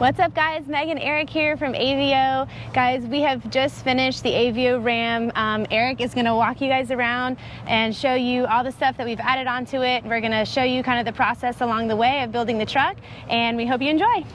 What's up guys, Meg and Eric here from AVO. Guys, we have just finished the AVO Ram. Eric is gonna walk you guys around and show you all the stuff that we've added onto it. We're gonna show you kind of the process along the way of building the truck, and we hope you enjoy.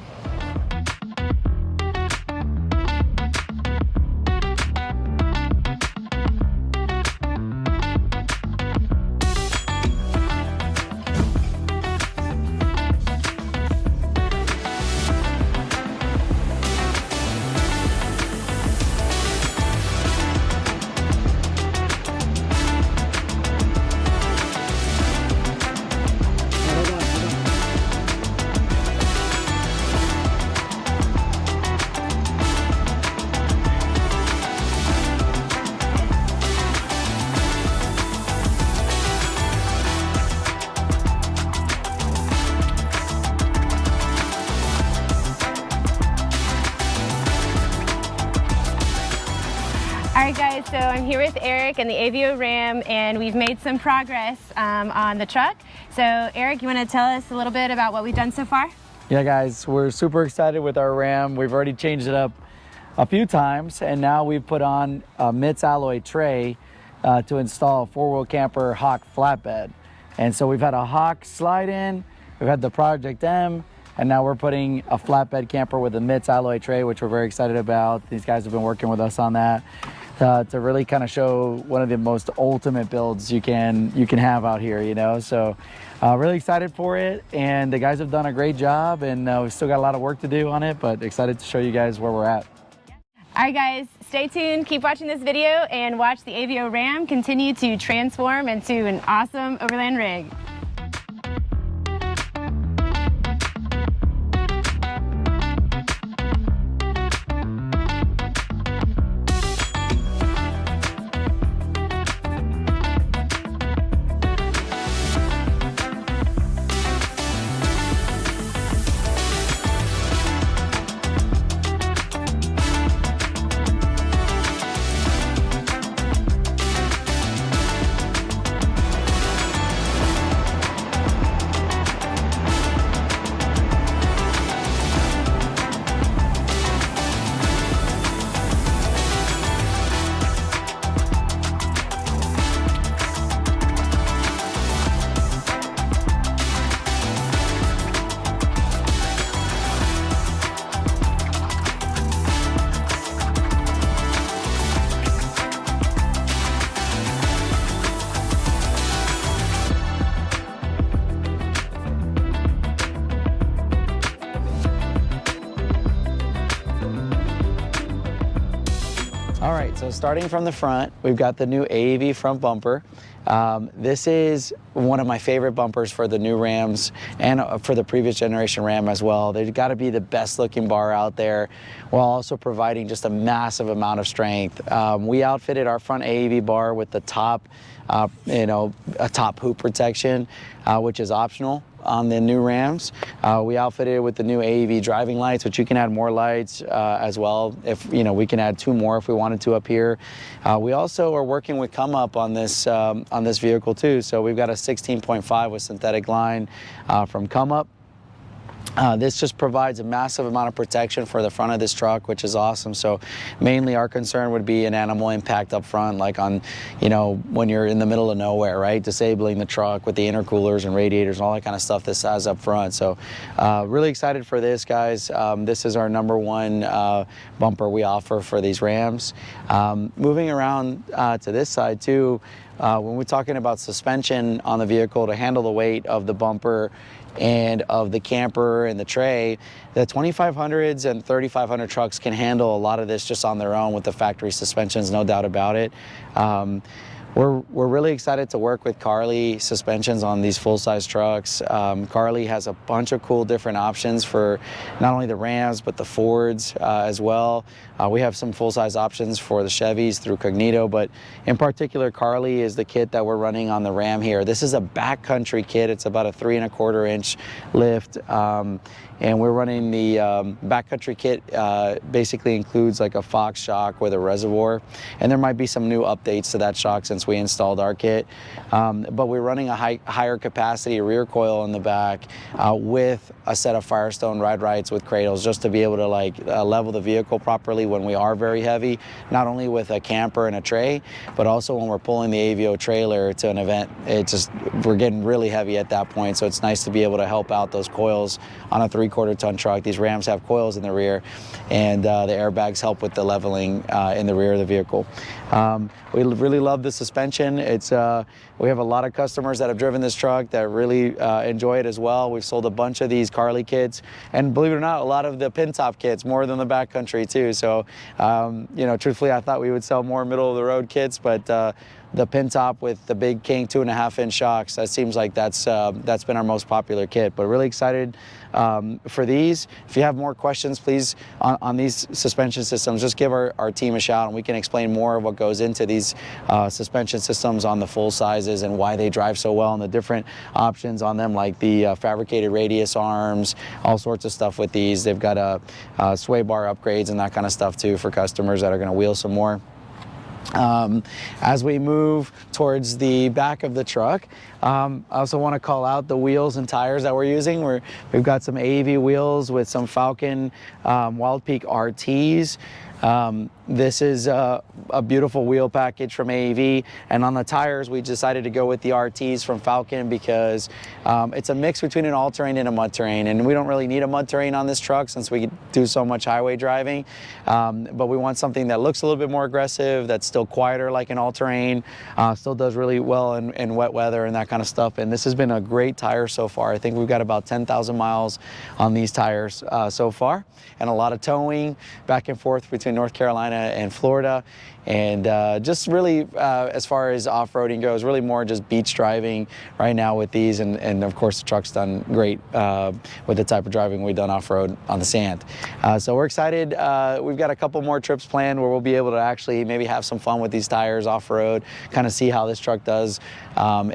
Alright guys, so I'm here with Eric and the AVO Ram, and we've made some progress on the truck. So Eric, you want to tell us a little bit about what we've done so far? Yeah guys, we're super excited with our Ram. We've already changed it up a few times, and now we've put on a MITS alloy tray to install a four-wheel camper Hawk flatbed. And so we've had a Hawk slide in, we've had the Project M, and now we're putting a flatbed camper with a MITS alloy tray, which we're very excited about. These guys have been working with us on that to really kind of show one of the most ultimate builds you can have out here, you know. So really excited for it, and the guys have done a great job, and we've still got a lot of work to do on it, but excited to show you guys where we're at. All right guys, stay tuned, keep watching this video, and watch the AVO Ram continue to transform into an awesome overland rig. All right, so starting from the front, we've got the new AV front bumper. This is one of my favorite bumpers for the new Rams and for the previous generation Ram as well. They've got to be the best looking bar out there, while also providing just a massive amount of strength. We outfitted our front AV bar with the top, a top hoop protection, which is optional on the new Rams. We outfitted it with the new AV driving lights, which you can add more lights as well. If we can add 2 more if we wanted to up here. We also are working with Comeup on this vehicle too. So we've got a 16.5 with synthetic line from Comeup. This just provides a massive amount of protection for the front of this truck, which is awesome. So mainly our concern would be an animal impact up front, like on, when you're in the middle of nowhere, right? Disabling the truck with the intercoolers and radiators and all that kind of stuff this has up front. So really excited for this, guys. This is our #1 bumper we offer for these Rams. Moving around to this side too, when we're talking about suspension on the vehicle to handle the weight of the bumper and of the camper and the tray, the 2500s and 3500 trucks can handle a lot of this just on their own with the factory suspensions, no doubt about it. We're really excited to work with Carli Suspensions on these full-size trucks. Carli has a bunch of cool different options for not only the Rams, but the Fords as well. We have some full-size options for the Chevys through Cognito, but in particular, Carli is the kit that we're running on the Ram here. This is a backcountry kit. It's about a 3¼ inch lift. And we're running the backcountry kit, basically includes like a Fox shock with a reservoir. And there might be some new updates to that shock since since we installed our kit. But we're running a higher capacity rear coil in the back with a set of Firestone ride rights with cradles, just to be able to level the vehicle properly when we are very heavy, not only with a camper and a tray, but also when we're pulling the AVO trailer to an event. We're getting really heavy at that point, so it's nice to be able to help out those coils on a 3/4 ton truck. These Rams have coils in the rear, and the airbags help with the leveling in the rear of the vehicle. We really love the suspension. We have a lot of customers that have driven this truck that really enjoy it as well. We've sold a bunch of these Carli kits, and believe it or not, a lot of the pin top kits, more than the backcountry too. So, you know, truthfully, I thought we would sell more middle of the road kits, but the pin top with the big King 2.5-inch shocks, that seems like that's been our most popular kit. But really excited for these. If you have more questions, please, on these suspension systems, just give our team a shout, and we can explain more of what goes into these suspension systems on the full sizes and why they drive so well, and the different options on them, like the fabricated radius arms, all sorts of stuff with these. They've got sway bar upgrades and that kind of stuff too for customers that are going to wheel some more. As we move towards the back of the truck, I also want to call out the wheels and tires that we're using. We've got some AV wheels with some Falcon Wild Peak RTs. This is a beautiful wheel package from AV, and on the tires we decided to go with the RTs from Falcon because it's a mix between an all-terrain and a mud terrain, and we don't really need a mud terrain on this truck since we do so much highway driving, but we want something that looks a little bit more aggressive, that's still quieter like an all-terrain, still does really well in wet weather and that kind of stuff. And this has been a great tire so far. I think we've got about 10,000 miles on these tires so far, and a lot of towing back and forth between North Carolina and Florida, and just really as far as off-roading goes, really more just beach driving right now with these, and of course the truck's done great with the type of driving we've done off-road on the sand. So we're excited. We've got a couple more trips planned where we'll be able to actually maybe have some fun with these tires off-road, kind of see how this truck does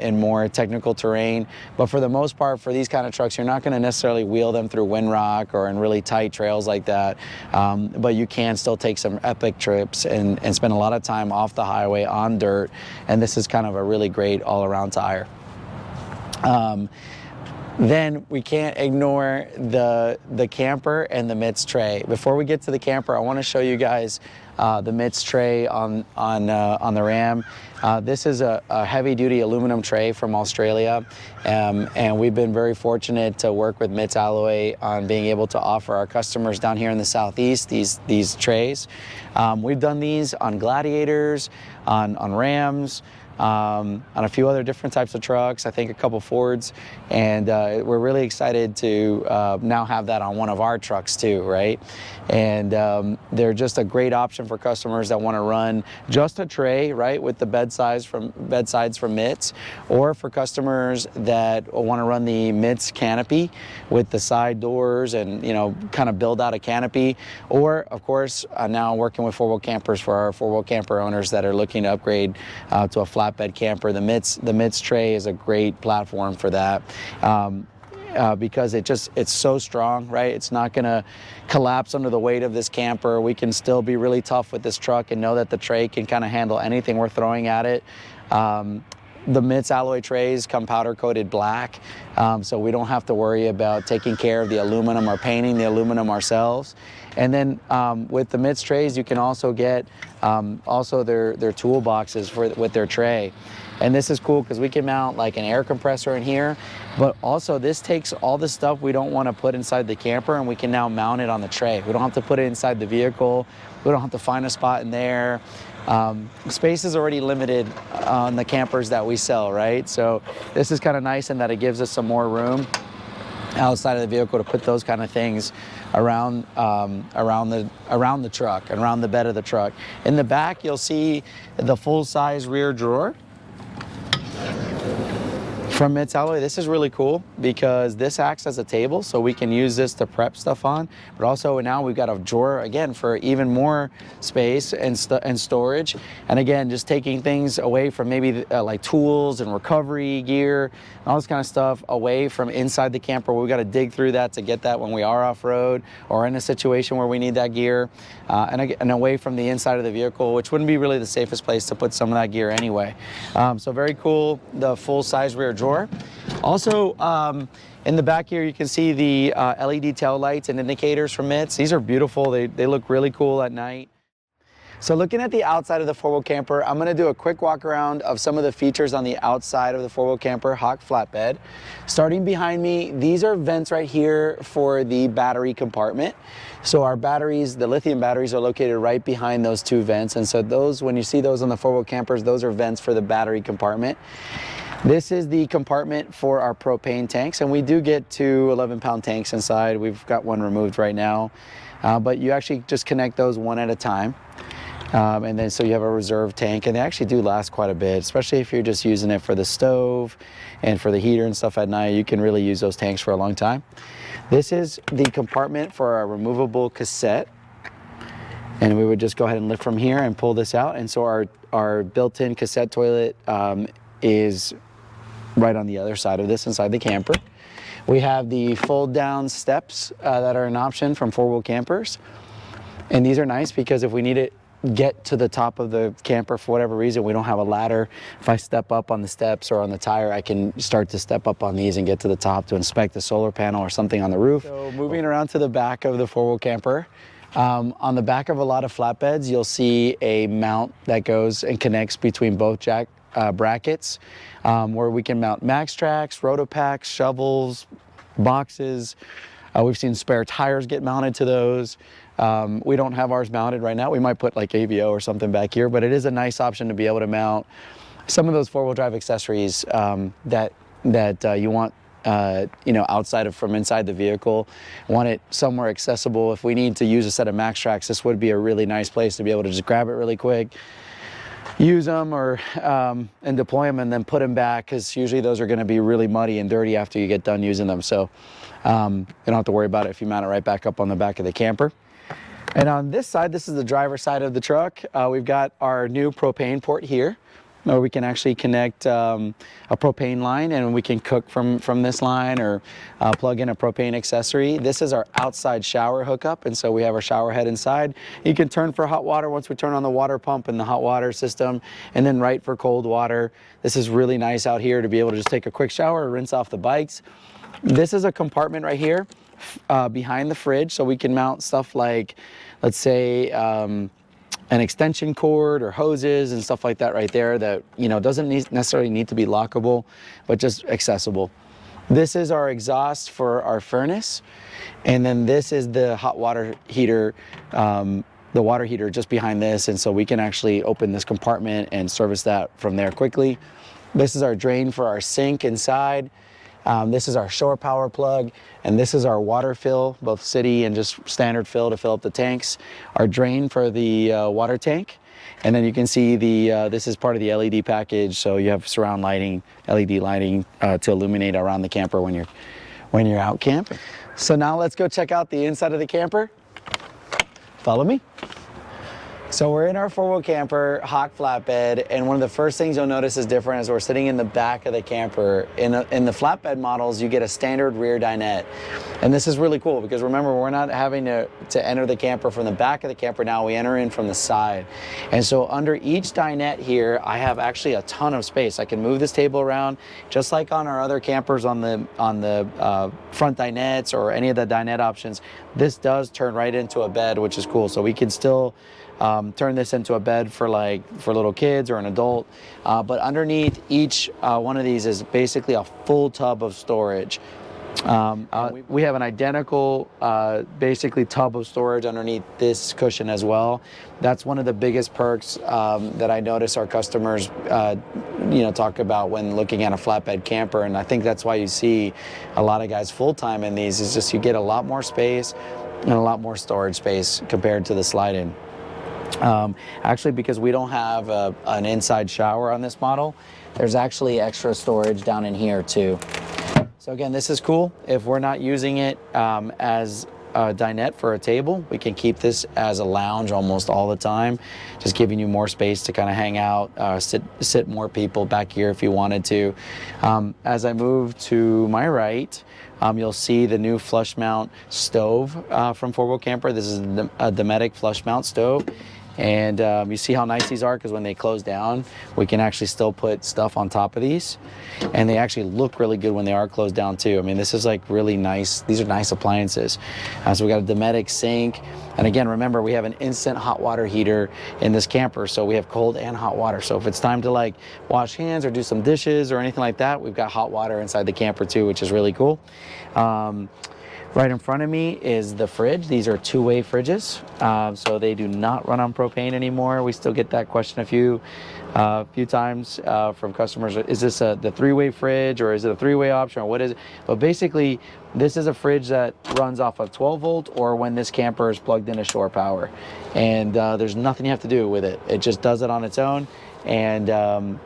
in more technical terrain. But for the most part, for these kind of trucks, you're not going to necessarily wheel them through windrock or in really tight trails like that, but you can still take some epic trips and spend a lot of time off the highway on dirt, and this is kind of a really great all-around tire. Then we can't ignore the camper and the mitts tray. Before we get to the camper, I want to show you guys the mitts tray on the Ram. This is a heavy-duty aluminum tray from Australia, and we've been very fortunate to work with Mitts Alloy on being able to offer our customers down here in the Southeast these trays. We've done these on Gladiators, on Rams, on a few other different types of trucks, I think a couple Fords, and we're really excited to now have that on one of our trucks too, right? And they're just a great option for customers that want to run just a tray, right, with the bedsides from Mitts, or for customers that want to run the Mitts canopy with the side doors and, you know, kind of build out a canopy, or of course now working with 4-wheel campers for our 4-wheel camper owners that are looking to upgrade to a flatbed camper. The Mitts tray is a great platform for that. Because it's so strong, right? It's not gonna collapse under the weight of this camper. We can still be really tough with this truck and know that the tray can kind of handle anything we're throwing at it. The Mitts alloy trays come powder coated black, so we don't have to worry about taking care of the aluminum or painting the aluminum ourselves. And then with the Mitts trays, you can also get also their toolboxes with their tray. And this is cool because we can mount like an air compressor in here, but also this takes all the stuff we don't want to put inside the camper, and we can now mount it on the tray. We don't have to put it inside the vehicle. We don't have to find a spot in there. Space is already limited on the campers that we sell, right? So this is kind of nice in that it gives us some more room outside of the vehicle to put those kind of things around the truck, around the bed of the truck. In the back, you'll see the full-size rear drawer From Mitts Alloy, this is really cool because this acts as a table, so we can use this to prep stuff on, but also now we've got a drawer, again, for even more space and storage. And again, just taking things away from maybe like tools and recovery gear and all this kind of stuff away from inside the camper. We've got to dig through that to get that when we are off-road or in a situation where we need that gear, and away from the inside of the vehicle, which wouldn't be really the safest place to put some of that gear anyway. So very cool, the full-size rear drawer. Also, in the back here, you can see the LED tail lights and indicators from Mitts. These are beautiful. They look really cool at night. So looking at the outside of the four-wheel camper, I'm gonna do a quick walk around of some of the features on the outside of the four-wheel camper Hawk flatbed. Starting behind me, these are vents right here for the battery compartment. So our batteries, the lithium batteries, are located right behind those two vents. And so those, when you see those on the four-wheel campers, those are vents for the battery compartment. This is the compartment for our propane tanks, and we do get two 11-pound tanks inside. We've got one removed right now, but you actually just connect those one at a time. And then so you have a reserve tank, and they actually do last quite a bit, especially if you're just using it for the stove and for the heater and stuff at night. You can really use those tanks for a long time. This is the compartment for our removable cassette, and we would just go ahead and lift from here and pull this out. And so our built-in cassette toilet is right on the other side of this inside the camper. We have the fold down steps that are an option from four-wheel campers. And these are nice because if we need to get to the top of the camper for whatever reason, we don't have a ladder. If I step up on the steps or on the tire, I can start to step up on these and get to the top to inspect the solar panel or something on the roof. So moving around to the back of the four-wheel camper, on the back of a lot of flatbeds, you'll see a mount that goes and connects between both jack brackets, where we can mount max tracks, rotopacks, shovels, boxes. We've seen spare tires get mounted to those. We don't have ours mounted right now. We might put like AVO or something back here, but it is a nice option to be able to mount some of those four-wheel drive accessories that you want, you know, outside of from inside the vehicle. Want it somewhere accessible. If we need to use a set of max tracks, this would be a really nice place to be able to just grab it really quick, use them or and deploy them and then put them back, because usually those are going to be really muddy and dirty after you get done using them. So you don't have to worry about it if you mount it right back up on the back of the camper. And on this side, this is the driver's side of the truck. We've got our new propane port here, where we can actually connect a propane line, and we can cook from this line or plug in a propane accessory. This is our outside shower hookup, and so we have our shower head inside. You can turn for hot water once we turn on the water pump and the hot water system, and then right for cold water. This is really nice out here to be able to just take a quick shower or rinse off the bikes. This is a compartment right here behind the fridge, so we can mount stuff like, let's say, an extension cord or hoses and stuff like that right there that, you know, doesn't necessarily need to be lockable, but just accessible. This is our exhaust for our furnace, and then this is the hot water heater, the water heater just behind this, and so we can actually open this compartment and service that from there quickly. This is our drain for our sink inside. This is our shore power plug, and this is our water fill, both city and just standard fill to fill up the tanks. Our drain for the water tank, and then you can see the this is part of the LED package, so you have surround lighting, LED lighting to illuminate around the camper when you're out camping. So now let's go check out the inside of the camper. Follow me. So we're in our four-wheel camper, Hawk flatbed, and one of the first things you'll notice is different is we're sitting in the back of the camper. In the flatbed models, you get a standard rear dinette. And this is really cool because remember, we're not having to enter the camper from the back of the camper now, we enter in from the side. And so under each dinette here, I have actually a ton of space. I can move this table around, just like on our other campers on the front dinettes or any of the dinette options. This does turn right into a bed, which is cool. So we can still turn this into a bed for little kids or an adult, but underneath each one of these is basically a full tub of storage. We have an identical basically tub of storage underneath this cushion as well. That's one of the biggest perks that I notice our customers talk about when looking at a flatbed camper, and I think that's why you see a lot of guys full-time in these, is just you get a lot more space and a lot more storage space compared to the slide-in. Actually, because we don't have an inside shower on this model, there's actually extra storage down in here too. So again, this is cool. If we're not using it as a dinette for a table, we can keep this as a lounge almost all the time, just giving you more space to kind of hang out, sit more people back here if you wanted to. As I move to my right, you'll see the new flush mount stove from 4-Wheel Camper. This is a Dometic flush mount stove. And you see how nice these are, because when they close down, we can actually still put stuff on top of these. And they actually look really good when they are closed down too. I mean, this is like really nice. These are nice appliances. So we got a Dometic sink. And again, remember, we have an instant hot water heater in this camper. So we have cold and hot water. So if it's time to like wash hands or do some dishes or anything like that, we've got hot water inside the camper too, which is really cool. Right in front of me is the fridge. These are two-way fridges, so they do not run on propane anymore. We still get that question a few times from customers. Is this the three-way fridge, or is it a three-way option, or what is it? But basically, this is a fridge that runs off of 12 volt or when this camper is plugged into shore power. And there's nothing you have to do with it. It just does it on its own. And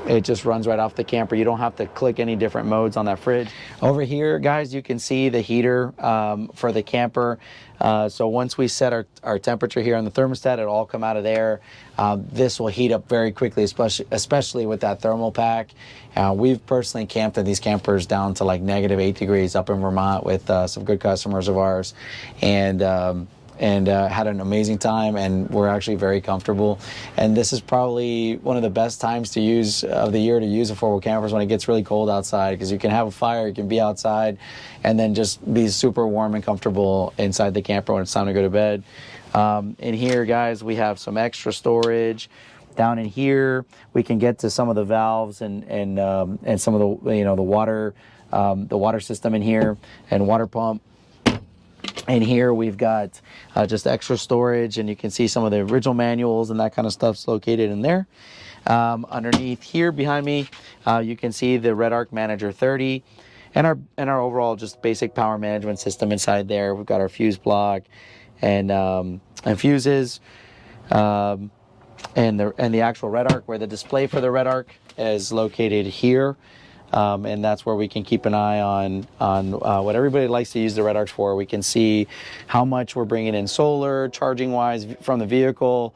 it just runs right off the camper. You don't have to click any different modes on that fridge. Over here, guys, you can see the heater for the camper. So once we set our temperature here on the thermostat, it'll all come out of there. This will heat up very quickly, especially with that thermal pack. We've personally camped in these campers down to like -8 degrees up in Vermont with some good customers of ours. And had an amazing time, and we're actually very comfortable. And this is probably one of the best times to use of the year to use a 4-Wheel campers, when it gets really cold outside, because you can have a fire, you can be outside, and then just be super warm and comfortable inside the camper when it's time to go to bed. In here, guys, we have some extra storage. Down in here, we can get to some of the valves and some of the the water system in here and water pump. And here we've got just extra storage, and you can see some of the original manuals and that kind of stuff's located in there. Underneath here behind me, you can see the Red Arc Manager 30 and our overall just basic power management system inside there. We've got our fuse block and fuses, and the actual Red Arc, where the display for the Red Arc is located here. And that's where we can keep an eye on what everybody likes to use the Red Arcs for. We can see how much we're bringing in solar, charging wise from the vehicle,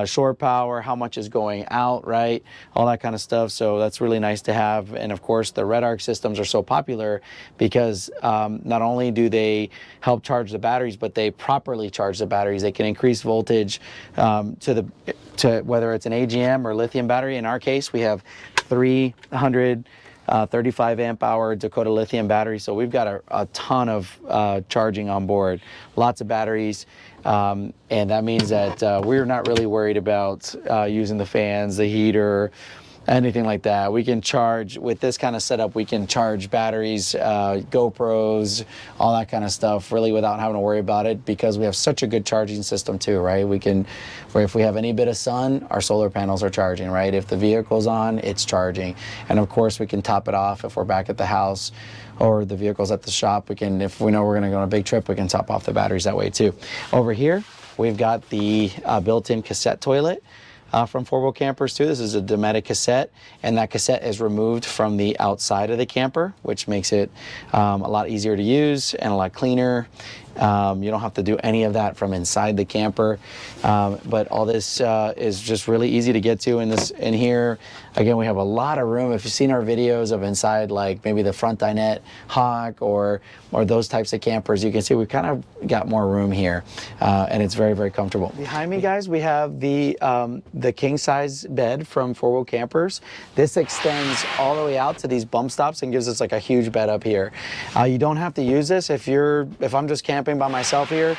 shore power, how much is going out, right? All that kind of stuff. So that's really nice to have. And of course, the Red Arc systems are so popular because not only do they help charge the batteries, but they properly charge the batteries. They can increase voltage to whether it's an AGM or lithium battery. In our case, we have 35 amp hour Dakota lithium battery. So we've got a ton of charging on board, lots of batteries. And that means that we're not really worried about using the fans, the heater, anything like that. We can charge with this kind of setup. We can charge batteries, GoPros, all that kind of stuff, really without having to worry about it, because we have such a good charging system too, right? We can, where if we have any bit of sun, our solar panels are charging, right? If the vehicle's on, it's charging. And of course, we can top it off if we're back at the house or the vehicle's at the shop. We can, if we know we're gonna go on a big trip, we can top off the batteries that way too. Over here, we've got the built-in cassette toilet. From 4-Wheel campers too. This is a Dometic cassette, and that cassette is removed from the outside of the camper, which makes it a lot easier to use and a lot cleaner. You don't have to do any of that from inside the camper, but all this is just really easy to get to in here. Again, we have a lot of room. If you've seen our videos of inside, like maybe the front dinette Hawk or those types of campers, you can see we've kind of got more room here, and it's very, very comfortable. Behind me, guys, we have the king size bed from 4-Wheel campers. This extends all the way out to these bump stops and gives us like a huge bed up here. You don't have to use this if I'm just camping by myself here.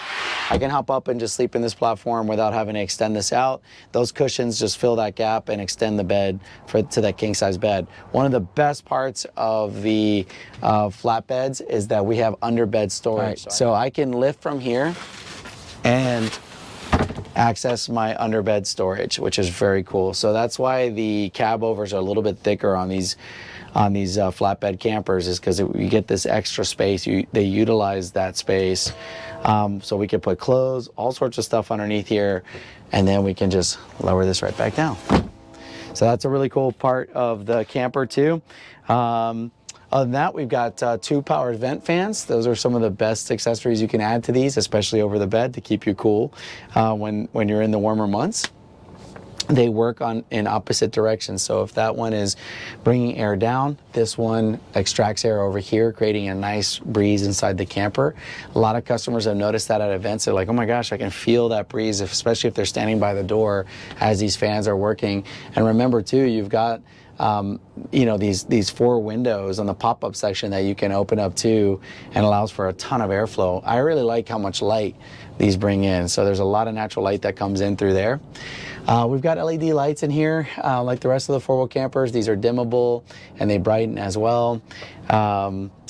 I can hop up and just sleep in this platform without having to extend this out. Those cushions just fill that gap and extend the bed to that king size bed. One of the best parts of the flatbeds is that we have underbed storage. Right. So I can lift from here and access my underbed storage, which is very cool. So that's why the cab overs are a little bit thicker on these flatbed campers, is because you get this extra space. They utilize that space, so we can put clothes, all sorts of stuff underneath here, and then we can just lower this right back down. So that's a really cool part of the camper too. Other than that, we've got 2 powered vent fans. Those are some of the best accessories you can add to these, especially over the bed to keep you cool when you're in the warmer months. They work in opposite directions. So if that one is bringing air down, this one extracts air over here, creating a nice breeze inside the camper. A lot of customers have noticed that at events. They're like, oh my gosh, I can feel that breeze, especially if they're standing by the door as these fans are working. And remember too, you've got you know, these 4 windows on the pop-up section that you can open up too, and allows for a ton of airflow. I really like how much light these bring in. So there's a lot of natural light that comes in through there. We've got LED lights in here, like the rest of the 4-wheel campers. These are dimmable and they brighten as well.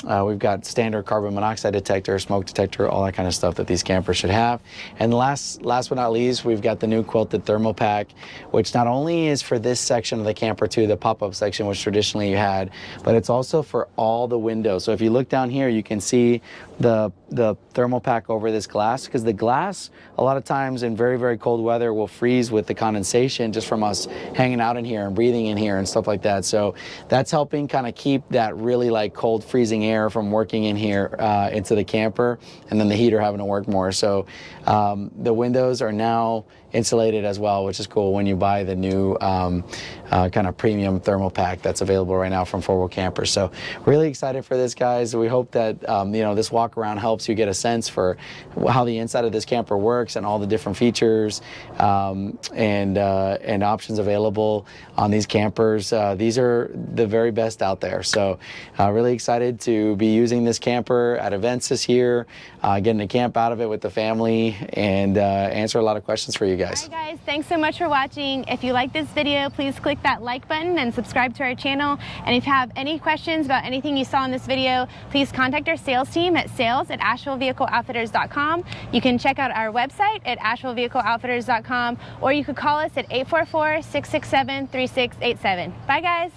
We've got standard carbon monoxide detector, smoke detector, all that kind of stuff that these campers should have. And last but not least, we've got the new quilted thermal pack, which not only is for this section of the camper too, the pop-up section, which traditionally you had, but it's also for all the windows. So if you look down here, you can see the thermal pack over this glass, because the glass a lot of times in very, very cold weather will freeze with the condensation just from us hanging out in here and breathing in here and stuff like that. So that's helping kind of keep that really like cold freezing air from working in here into the camper, and then the heater having to work more. So the windows are now insulated as well, which is cool when you buy the new kind of premium thermal pack that's available right now from 4-wheel campers. So really excited for this, guys. We hope that you know, this walk around helps you get a sense for how the inside of this camper works and all the different features and options available on these campers. These are the very best out there. So really excited to be using this camper at events this year, getting to camp out of it with the family and answer a lot of questions for you guys. All right, guys, thanks so much for watching. If you like this video, please click that like button and subscribe to our channel. And if you have any questions about anything you saw in this video, please contact our sales team at sales@AshevilleVehicleOutfitters.com. You can check out our website at AshevilleVehicleOutfitters.com, or you could call us at 844-667-3687. Bye, guys.